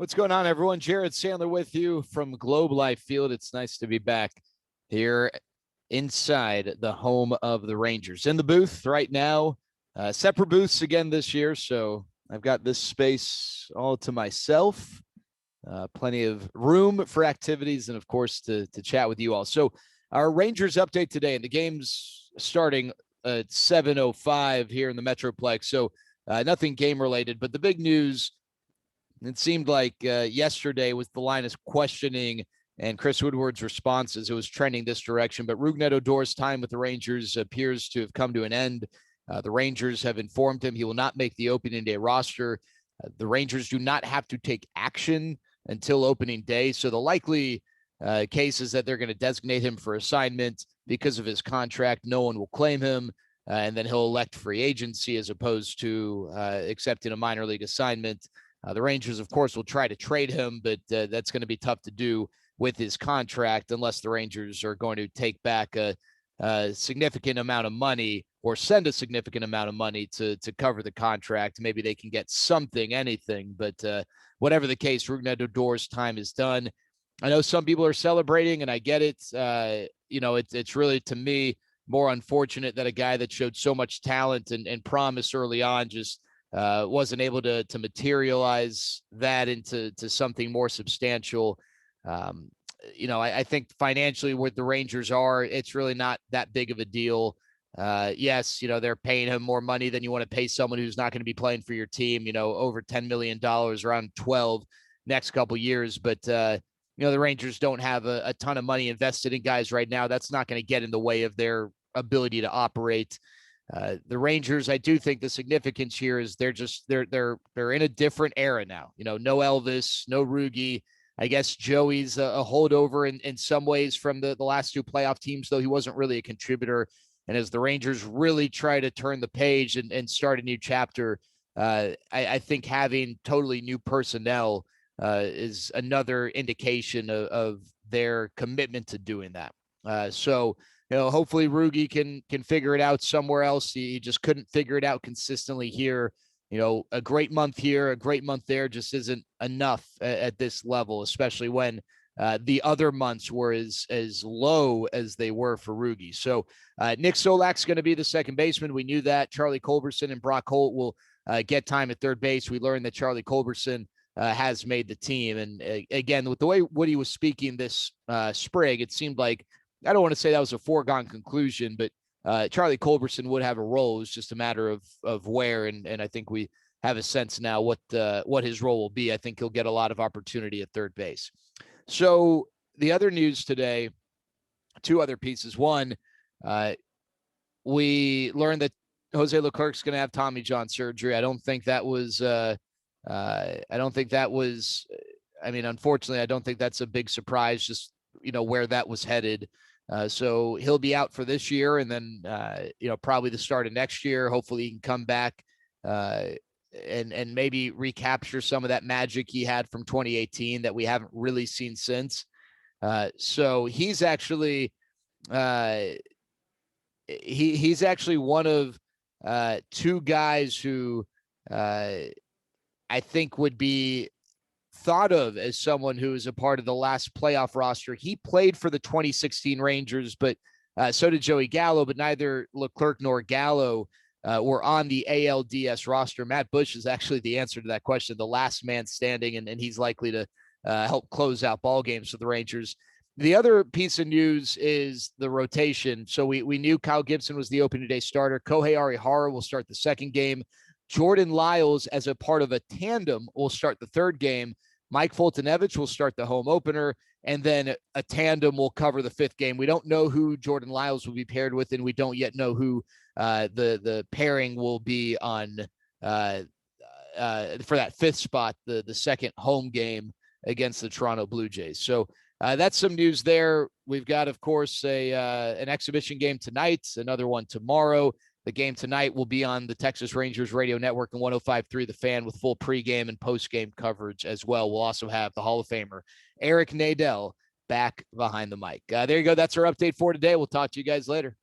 What's going on, everyone? Jared Sandler with you from Globe Life Field. It's nice to be back here inside the home of the Rangers. In the booth right now, separate booths again this year, so I've got this space all to myself. Plenty of room for activities and, of course, to chat with you all. So our Rangers update today, and the game's starting at 7:05 here in the Metroplex, so nothing game-related. But the big news, it seemed like yesterday was the line of questioning and Chris Woodward's responses. It was trending this direction, but Rougned Odor's time with the Rangers appears to have come to an end. The Rangers have informed him he will not make the opening day roster. The Rangers do not have to take action until opening day, so the likely case is that they're going to designate him for assignment. Because of his contract, no one will claim him, and then he'll elect free agency as opposed to accepting a minor league assignment. The Rangers, of course, will try to trade him, but that's going to be tough to do with his contract unless the Rangers are going to take back a significant amount of money or send a significant amount of money to cover the contract. Maybe they can get something, anything, but whatever the case, Rougned Odor's time is done. I know some people are celebrating, and I get it. It's really, to me, more unfortunate that a guy that showed so much talent and promise early on just wasn't able to materialize that into something more substantial. I think financially where the Rangers are, it's really not that big of a deal. Yes, they're paying him more money than you want to pay someone who's not going to be playing for your team, over $10 million, around 12 next couple years. But, the Rangers don't have a ton of money invested in guys right now. That's not going to get in the way of their ability to operate. The Rangers, I do think the significance here is they're in a different era now. No Elvis, no Rugi. I guess Joey's a holdover in some ways from the last two playoff teams, though he wasn't really a contributor. And as the Rangers really try to turn the page and start a new chapter, I think having totally new personnel is another indication of their commitment to doing that. So hopefully Rugi can figure it out somewhere else. He just couldn't figure it out consistently here. A great month here, a great month there just isn't enough at this level, especially when the other months were as low as they were for Rugi. So Nick Solak's going to be the second baseman. We knew that. Charlie Culberson and Brock Holt will get time at third base. We learned that Charlie Culberson has made the team. And again, with the way Woody was speaking this spring, it seemed like, I don't want to say that was a foregone conclusion, but Charlie Culberson would have a role. It was just a matter of where, and I think we have a sense now what his role will be. I think he'll get a lot of opportunity at third base. So the other news today, two other pieces. One, we learned that Jose Leclerc's going to have Tommy John surgery. I don't think that was. Unfortunately, I don't think that's a big surprise. Just where that was headed. So he'll be out for this year, and then probably the start of next year. Hopefully he can come back and maybe recapture some of that magic he had from 2018 that we haven't really seen since. So he's actually he's actually one of two guys who I think would be thought of as someone who is a part of the last playoff roster. He played for the 2016 Rangers, but so did Joey Gallo, but neither Leclerc nor Gallo were on the ALDS roster. Matt Bush is actually the answer to that question, the last man standing, and he's likely to help close out ball games for the Rangers. The other piece of news is the rotation. So we knew Kyle Gibson was the opening day starter. Kohei Arihara will start the second game. Jordan Lyles, as a part of a tandem, will start the third game. Mike Foltynewicz will start the home opener, and then a tandem will cover the fifth game. We don't know who Jordan Lyles will be paired with, and we don't yet know who the pairing will be on for that fifth spot, the second home game against the Toronto Blue Jays. So that's some news there. We've got, of course, an exhibition game tonight, another one tomorrow. The game tonight will be on the Texas Rangers radio network and 105.3 The Fan with full pregame and postgame coverage as well. We'll also have the Hall of Famer Eric Nadel back behind the mic. There you go. That's our update for today. We'll talk to you guys later.